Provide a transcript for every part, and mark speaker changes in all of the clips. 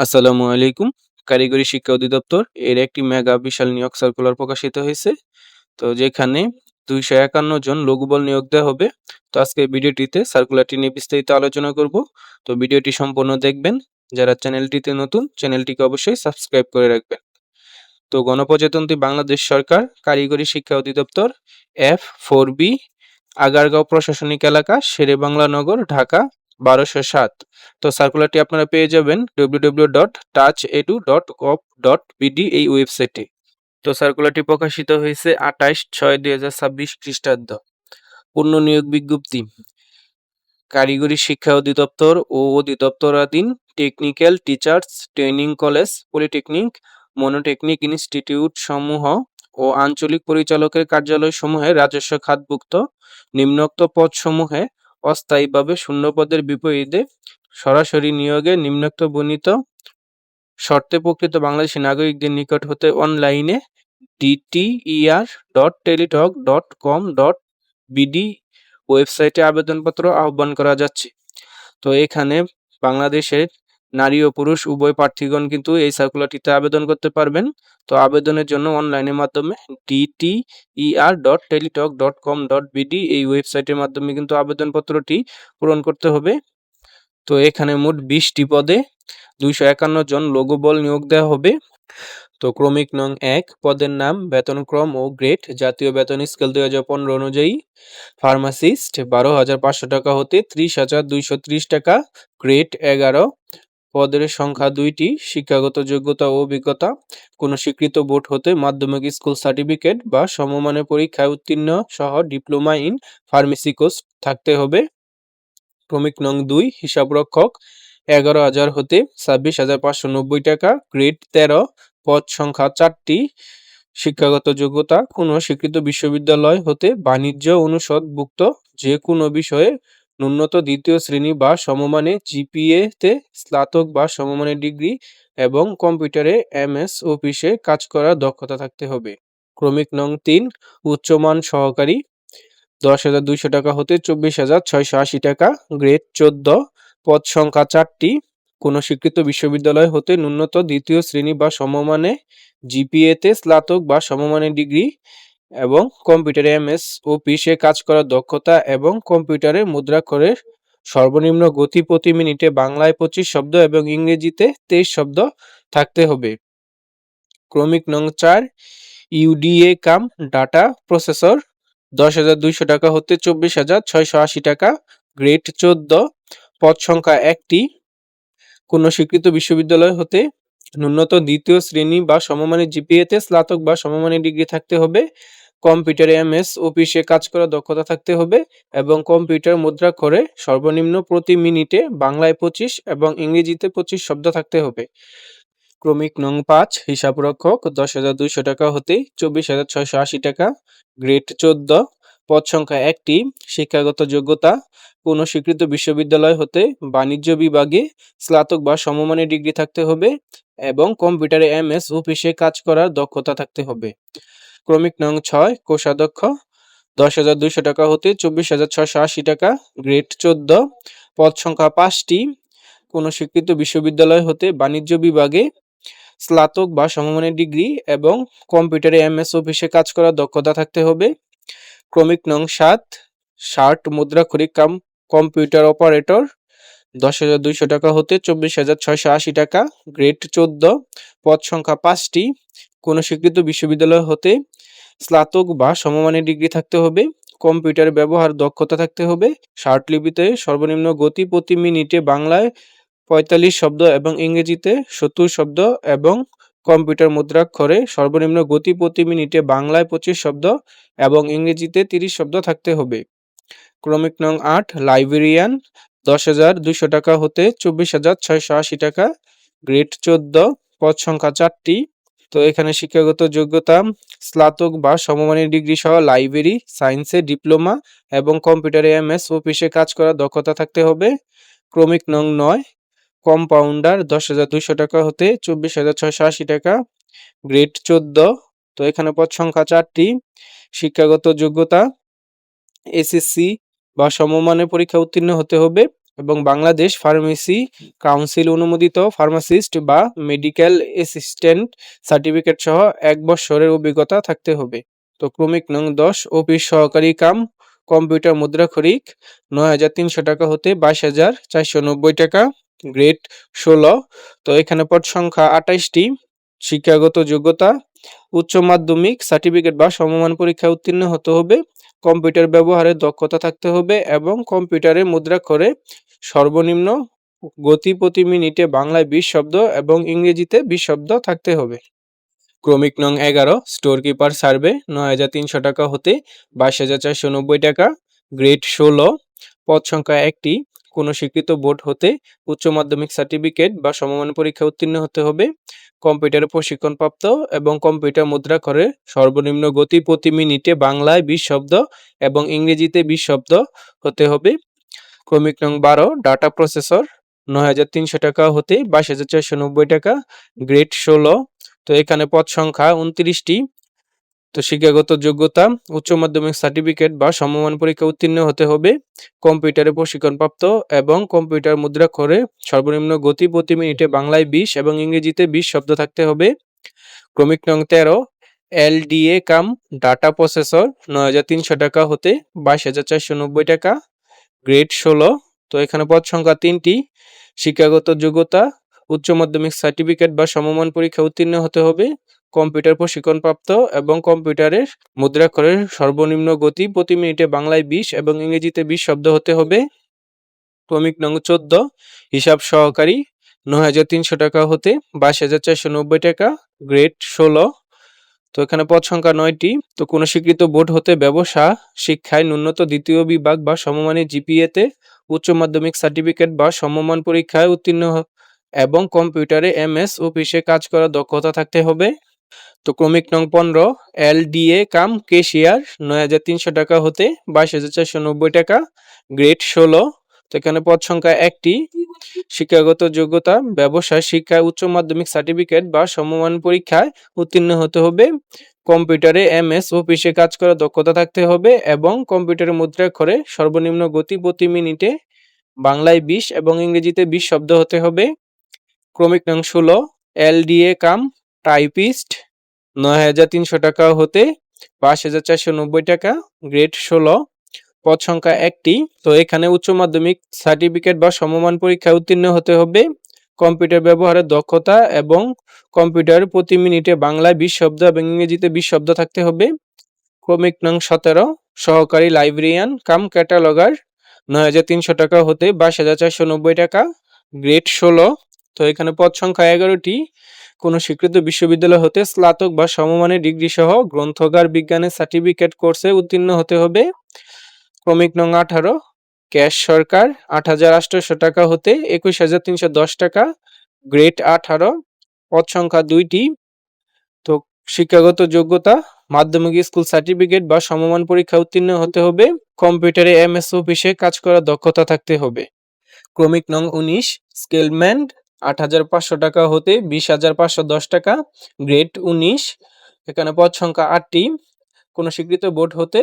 Speaker 1: আসসালামু আলাইকুম। কারিগরি শিক্ষা অধিদপ্তর এর একটি মেগা বিশাল নিয়োগ সার্কুলার প্রকাশিত হয়েছে। তো যেখানে ২৫১ জন লোকবল নিয়োগ দেওয়া হবে। তো আজকে ভিডিওটিতে সার্কুলারটি নিয়ে বিস্তারিত আলোচনা করব। তো ভিডিওটি সম্পূর্ণ দেখবেন। যারা চ্যানেলটিতে নতুন, চ্যানেলটিকে অবশ্যই সাবস্ক্রাইব করে রাখবেন। তো গণপ্রজাতন্ত্রী বাংলাদেশ সরকার কারিগরি শিক্ষা অধিদপ্তর F4B আগারগাঁও প্রশাসনিক এলাকা শেরেবাংলা নগর ঢাকা ১২০৭। তো সার্কুলারটি আপনারা পেয়ে যাবেন www.tachedu.gov.bd এই ওয়েবসাইটে। তো সার্কুলারটি প্রকাশিত হয়েছে ২৮/৬/২০২৬ খ্রিস্টাব্দ। পূর্ণ নিয়োগ বিজ্ঞপ্তি। কারিগরি শিক্ষা অধিদপ্তর ও অধিদপ্তরাধীন technical teachers training college, polytechnic, monotechnic institute সমূহ ও আঞ্চলিক পরিচালকের কার্যালয়সমূহে রাজস্ব খাতভুক্ত নিম্নোক্ত পদসমূহে অস্থায়ীভাবে শূন্যপদের বিপরীতে সরাসরি নিয়োগে নিম্নোক্ত বর্ণিত শর্তে প্রকৃত বাংলাদেশী নাগরিকদের নিকট হতে অনলাইনে dtr.teletalk.com.bd ওয়েবসাইটে আবেদনপত্র আহ্বান করা যাচ্ছে। তো এখানে বাংলাদেশের নারী ও পুরুষ উভয় প্রার্থীগণ কিন্তু এই সার্কুলারটিতে আবেদন করতে পারবেন। তো আবেদনের জন্য অনলাইনের মাধ্যমে dter.teletalk.com.bd এই ওয়েবসাইটের মাধ্যমে কিন্তু আবেদনপত্রটি পূরণ করতে হবে। তো এখানে মোট ২০টি পদে ২৫১ জন লোকবল নিয়োগ দেওয়া হবে। তো ক্রমিক নং ১ পদের নাম, বেতনক্রম ও গ্রেড জাতীয় বেতন স্কেল ২০১৫ অনুযায়ী ফার্মাসিস্ট ১২,৫০০ টাকা হতে ৩০,২৩০ টাকা, গ্রেড ১১। পদের সংখ্যা ২টি। শিক্ষাগত যোগ্যতা ও অভিজ্ঞতা কোনো স্বীকৃত বোর্ড হতে মাধ্যমিক স্কুল সার্টিফিকেট বা সমমানের পরীক্ষায় উত্তীর্ণ সহ ডিপ্লোমা ইন ফার্মেসি কোর্স থাকতে হবে। ক্রমিক নং ২ হিসাবরক্ষক ১১,০০০ হতে ২৬,৫৯০ টাকা, গ্রেড ১৩। পদ সংখ্যা ৪টি। শিক্ষাগত যোগ্যতা কোনো স্বীকৃত বিশ্ববিদ্যালয় হতে বাণিজ্য অনুষদভুক্ত যে কোনো বিষয়ে ন্যূনতম দ্বিতীয় শ্রেণী বা সমমানের জিপিএ-তে স্নাতক বা সমমানের ডিগ্রি এবং কম্পিউটারে এমএস অফিসে কাজ করার দক্ষতা থাকতে হবে। ক্রমিক নং ৩ উচ্চমান সহকারী ১০,২০০ টাকা হতে ২৪,৬৮০ টাকা, গ্রেড ১৪। পদ সংখ্যা ৪টি। কোনো স্বীকৃত বিশ্ববিদ্যালয় হতে ন্যূনতম দ্বিতীয় শ্রেণী বা সমমানের জিপিএ-তে স্নাতক বা সমমানের ডিগ্রি এবং কম্পিউটারে এমএস অফিসে কাজ করার দক্ষতা এবং কম্পিউটারে মুদ্রাক্ষরের সর্বনিম্ন গতি প্রতি মিনিটে বাংলায় ২৫ শব্দ এবং ইংরেজিতে ২৩ শব্দ থাকতে হবে। ক্রমিক নং ৪ ইউডিএ কাম ডাটা প্রসেসর ১০,২০০ টাকা হতে ২৪,৬৮০ টাকা, গ্রেড ১৪। পদ সংখ্যা ১টি। কোনো স্বীকৃত বিশ্ববিদ্যালয় হতে ন্যূনতম দ্বিতীয় শ্রেণী বা সমমানের জিপিএ-তে স্নাতক বা সমমানের ডিগ্রি থাকতে হবে, কম্পিউটারে এমএস অফিসে কাজ করার দক্ষতা থাকতে হবে এবং কম্পিউটার মুদ্রাক্ষরে সর্বনিম্ন প্রতি মিনিটে বাংলায় ২৫ এবং ইংরেজিতে ২৫ শব্দ থাকতে হবে। ক্রমিক নং ৫ হিসাবরক্ষক ১০,২০০ টাকা হতে ২৪,৬৮০ টাকা, গ্রেড ১৪। পদ সংখ্যা ১টি। শিক্ষাগত যোগ্যতা কোনো স্বীকৃত বিশ্ববিদ্যালয় হতে বাণিজ্য বিভাগে স্নাতক বা সমমানের ডিগ্রি থাকতে হবে এবং কম্পিউটারে এমএস অফিসে কাজ করার দক্ষতা থাকতে হবে। ক্রমিক নং ৬ কোষাধ্যক্ষ ১০,২০০ টাকা হতে ২৪,৬৮০ টাকা, গ্রেড ১৪। পদ সংখ্যা ৫টি। কোনো স্বীকৃত বিশ্ববিদ্যালয় হতে বাণিজ্য বিভাগে স্নাতক বা সমমানের ডিগ্রি এবং কম্পিউটারে এমএস অফিসে কাজ করার দক্ষতা থাকতে হবে। ক্রমিক নং ৭ ষাট মুদ্রাক্ষরিক কাম কম্পিউটার অপারেটর ১০,২০০ টাকা হতে ২৪,৬৮০ টাকা, গ্রেড ১৪। পদ সংখ্যা ৫টি। কোনো স্বীকৃত বিশ্ববিদ্যালয় হতে স্নাতক বা সমমানের ডিগ্রি থাকতে হবে, কম্পিউটার ব্যবহার দক্ষতা থাকতে হবে, ষাটলিপিতে সর্বনিম্ন গতি প্রতি মিনিটে বাংলায় ৪৫ শব্দ এবং ইংরেজিতে ৭০ শব্দ এবং কম্পিউটার মুদ্রাক্ষরে সর্বনিম্ন গতি প্রতি মিনিটে বাংলায় ২৫ শব্দ এবং ইংরেজিতে ৩০ শব্দ থাকতে হবে। ক্রমিক নং ৮ লাইব্রেরিয়ান ১০,২০০ টাকা হতে ২৪,৬৮০ টাকা, গ্রেড ১৪। পদ সংখ্যা ৪টি। তো এখানে শিক্ষাগত যোগ্যতা স্নাতক বা সমমানের ডিগ্রি সহ লাইব্রেরি সায়েন্সে ডিপ্লোমা এবং কম্পিউটারে এমএস অফিসে কাজ করার দক্ষতা থাকতে হবে। ক্রমিক নং ৯ কম্পাউন্ডার ১০,২০০ টাকা হতে ২৪,৬৮০ টাকা, গ্রেড ১৪। তো এখানে পদ সংখ্যা ৪টি। শিক্ষাগত যোগ্যতা এসএসসি বা সমমানের পরীক্ষা উত্তীর্ণ হতে হবে এবং বাংলাদেশ ফার্মেসি কাউন্সিল অনুমোদিত ফার্মাসিস্ট বা মেডিকেল অ্যাসিস্ট্যান্ট সার্টিফিকেট সহ ১ বছরের অভিজ্ঞতা থাকতে হবে। তো ক্রমিক নং ১০ অফিস সহকারী কাম কম্পিউটার মুদ্রাক্ষরিক ৯,৩০০ টাকা হতে ২২,৪৯০ টাকা, গ্রেড ১৬। তো এখানে পদ সংখ্যা ২৮টি। শিক্ষাগত যোগ্যতা উচ্চ মাধ্যমিক সার্টিফিকেট বা সমমান পরীক্ষায় উত্তীর্ণ হতে হবে, কম্পিউটার ব্যবহারে দক্ষতা থাকতে হবে এবং কম্পিউটারে মুদ্রাক্ষরে সর্বনিম্ন গতি প্রতি মিনিটে বাংলায় ২০ শব্দ এবং ইংরেজিতে ২০ শব্দ থাকতে হবে। ক্রমিক নং ১১ স্টোর কিপার সার্ভে ৯,৩০০ টাকা হতে ২২,৪৯০ টাকা, গ্রেড ১৬। পদ সংখ্যা ১টি। কোনো স্বীকৃত বোর্ড হতে উচ্চ মাধ্যমিক সার্টিফিকেট বা সমমান পরীক্ষায় উত্তীর্ণ হতে হবে, কম্পিউটারে প্রশিক্ষণপ্রাপ্ত এবং কম্পিউটার মুদ্রাক্ষরে সর্বনিম্ন গতি প্রতি মিনিটে বাংলায় ২০ শব্দ এবং ইংরেজিতে ২০ শব্দ হতে হবে। ক্রমিক নং ১২ ডাটা প্রসেসর ৯,৩০০ টাকা হতে ২২,৪৯০ টাকা, গ্রেড ১৬। তো এখানে পদ সংখ্যা ২৯টি। তো শিক্ষাগত যোগ্যতা উচ্চ মাধ্যমিক সার্টিফিকেট বা সমমান পরীক্ষা উত্তীর্ণ হতে হবে, কম্পিউটারে প্রশিক্ষণপ্রাপ্ত এবং কম্পিউটার মুদ্রাক্ষরে সর্বনিম্ন গতি প্রতি মিনিটে বাংলায় ২০ এবং ইংরেজিতে ২০ শব্দ থাকতে হবে। ক্রমিক নং ১৩ এলডিএ কাম ডাটা প্রসেসর ৯,৩০০ টাকা হতে ২২,৪৯০ টাকা, গ্রেড ১৬। তো এখানে পদ সংখ্যা ৩টি। শিক্ষাগত যোগ্যতা উচ্চ মাধ্যমিক সার্টিফিকেট বা সমমান পরীক্ষা উত্তীর্ণ হতে হবে, কম্পিউটার প্রশিক্ষণপ্রাপ্ত এবং কম্পিউটারের মুদ্রাক্ষরের সর্বনিম্ন গতি প্রতি মিনিটে বাংলায় ২০ এবং ইংরেজিতে ২০ শব্দ হতে হবে। ক্রমিক নং ১৪ হিসাব সহকারী ৯,৩০০ টাকা হতে ২২,৪৯০ টাকা, গ্রেড ১৬। তো এখানে পদ সংখ্যা ৯টি। তো কোনো স্বীকৃত বোর্ড হতে ব্যবসা শিক্ষায় ন্যূনতম দ্বিতীয় বিভাগ বা সমমানের জিপিএতে উচ্চ মাধ্যমিক সার্টিফিকেট বা সমমান পরীক্ষায় উত্তীর্ণ এবং কম্পিউটারে এমএস অফিসে কাজ করার দক্ষতা থাকতে হবে। তো ক্রমিক নং ১৫ এলডিএ কাম কেশিয়ার ৯,৩০০ টাকা হতে ২২,৪৯০ টাকা, গ্রেড ১৬। তো এখানে পদ সংখ্যা ১টি। শিক্ষাগত যোগ্যতা ব্যবসায় শিক্ষায় উচ্চ মাধ্যমিক সার্টিফিকেট বা সমমান পরীক্ষায় উত্তীর্ণ হতে হবে, কম্পিউটারে এমএস অফিসে কাজ করার দক্ষতা থাকতে হবে এবং কম্পিউটারে মুদ্রাক্ষরে সর্বনিম্ন গতি প্রতি মিনিটে বাংলায় ২০ এবং ইংরেজিতে ২০ শব্দ হতে হবে। ক্রমিক নং ১৬ এলডিএ কাম টাইপিস্ট ৯,৩০০ টাকা হতে ২২,৪৯০ টাকা, গ্রেড ১৬। পদ সংখ্যা ১টি। তো এখানে উচ্চ মাধ্যমিক সার্টিফিকেট বা সমমান পরীক্ষায় উত্তীর্ণ হতে হবে, কম্পিউটার ব্যবহারের দক্ষতা এবং কম্পিউটার প্রতি মিনিটে বাংলায় ২০ শব্দ এবং ইংরেজিতে ২০ শব্দ থাকতে হবে। ক্রমিক নং ১৭ সহকারী লাইব্রেরিয়ান কাম ক্যাটালগার ৯,৩০০ টাকা হতে ২২,৪৯০ টাকা, গ্রেড ১৬। তো এখানে পদ সংখ্যা ১১টি। কোনো স্বীকৃত বিশ্ববিদ্যালয় হতে স্নাতক বা সমমানের ডিগ্রি সহ গ্রন্থাগার বিজ্ঞানের সার্টিফিকেট কোর্সে উত্তীর্ণ হতে হবে। ক্রমিক নং ১৮ ক্যাশ সরকার ৮,৮০০ টাকা হতে ২১,৩১০ টাকা, গ্রেড ১৮। পদ সংখ্যা ২টি। তো শিক্ষাগত যোগ্যতা মাধ্যমিক স্কুল সার্টিফিকেট বা সমমান পরীক্ষা উত্তীর্ণ হতে হবে, কম্পিউটারে এমএস অফিসে কাজ করার দক্ষতা থাকতে হবে। ক্রমিক নং ১৯ স্কেলম্যান ৮,৫০০ টাকা হতে ২০,৫১০ টাকা, গ্রেড ১৯। এখানে পদ সংখ্যা ৮টি। কোনো স্বীকৃত বোর্ড হতে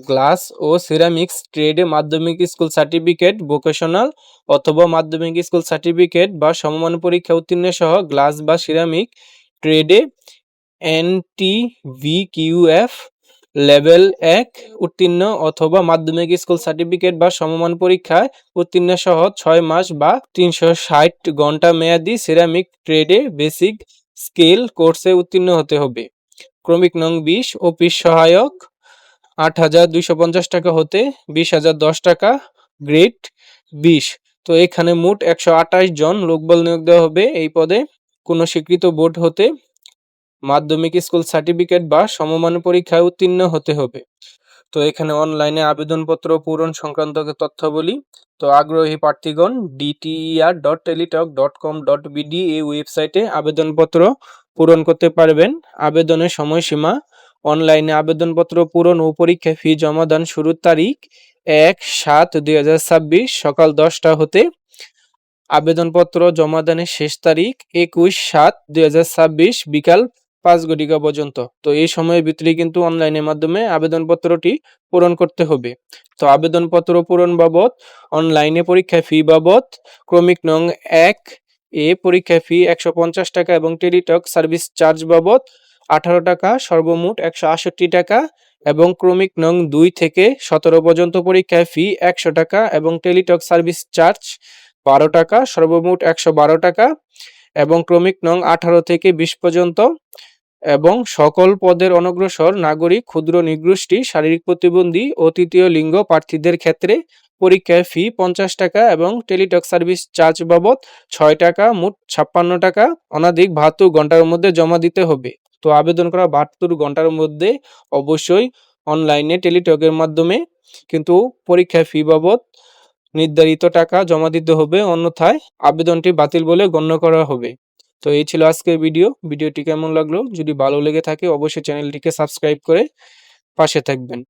Speaker 1: গ্লাস ও সিরামিক্স ট্রেডে মাধ্যমিক স্কুল সার্টিফিকেট ভোকেশনাল অথবা মাধ্যমিক স্কুল সার্টিফিকেট বা সমমান পরীক্ষা উত্তীর্ণ সহ গ্লাস বা সিরামিক ট্রেডে NTVQF লেভেল ১ উত্তীর্ণ অথবা মাধ্যমিক স্কুল সার্টিফিকেট বা সমমান পরীক্ষায় উত্তীর্ণ সহ ৬ মাস বা ৩৬০ ঘন্টা মেয়াদী সিরামিক ট্রেডে বেসিক স্কিল কোর্সে উত্তীর্ণ হতে হবে। ক্রমিক নং ২০ অফিস সহায়ক ৮,২৫০ টাকা হতে ২০,০১০ টাকা, গ্রেড ২০। তো এখানে মোট ১২৮ জন লোকবল নিয়োগ দেওয়া হবে এই পদে। কোনো স্বীকৃত বোর্ড হতে মাধ্যমিক স্কুল সার্টিফিকেট বা সমমান পরীক্ষায় উত্তীর্ণ হতে হবে। তো এখানে অনলাইনে আবেদনপত্র পূরণ সংক্রান্ত তথ্যাবলী। তো আগ্রহী প্রার্থীগণ dter.teletalk.com.bd এই ওয়েবসাইটে আবেদনপত্র পূরণ করতে পারবেন। আবেদনের সময়সীমা অনলাইনে আবেদনপত্র পূরণ ও পরীক্ষা ফি জমাদান শুরুর তারিখ ১/৭/২০২৬ সকাল ১০টা হতে আবেদনপত্র জমাদানের শেষ তারিখ ২১/৭/২০২৬ বিকাল 5 ঘটিকা পর্যন্ত। তো এই সময়ের ভিতরেই কিন্তু অনলাইনের মাধ্যমে আবেদনপত্রটি পূরণ করতে হবে। তো আবেদনপত্র পূরণ বাবদ, অনলাইনে পরীক্ষার ফি বাবদ ক্রমিক নং ১ এ পরীক্ষার ফি ৳১৫০ এবং টেলিটক সার্ভিস চার্জ বাবদ ৳১৮, সর্বমোট ৳১৬৮ এবং ক্রমিক নং ২ থেকে ১৭ পর্যন্ত পরীক্ষার ফি ৳১০০ এবং টেলিটক সার্ভিস চার্জ ৳১২, সর্বমোট ৳১১২ এবং ক্রমিক নং ১৮ থেকে ২০ পর্যন্ত এবং সকল পদের অনগ্রসর নাগরিক, ক্ষুদ্র নৃগোষ্ঠী, শারীরিক প্রতিবন্ধী ও তৃতীয় লিঙ্গ প্রার্থীদের ক্ষেত্রে পরীক্ষার ফি ৳৫০ এবং টেলিটক সার্ভিস চার্জ বাবদ ৳৬, মোট ৳৫৬ অনধিক ৭২ ঘন্টার মধ্যে জমা দিতে হবে। তো আবেদন করা ৭২ ঘন্টার মধ্যে অবশ্যই অনলাইনে টেলিটকের মাধ্যমে কিন্তু পরীক্ষার ফি বাবদ নির্ধারিত টাকা জমা দিতে হবে, অন্যথায় আবেদনটি বাতিল বলে গণ্য করা হবে। তো এই ছিল আজকের ভিডিওটি কেমন লাগলো? যদি ভালো লেগে থাকে অবশ্যই চ্যানেলটিকে সাবস্ক্রাইব করে পাশে থাকবেন।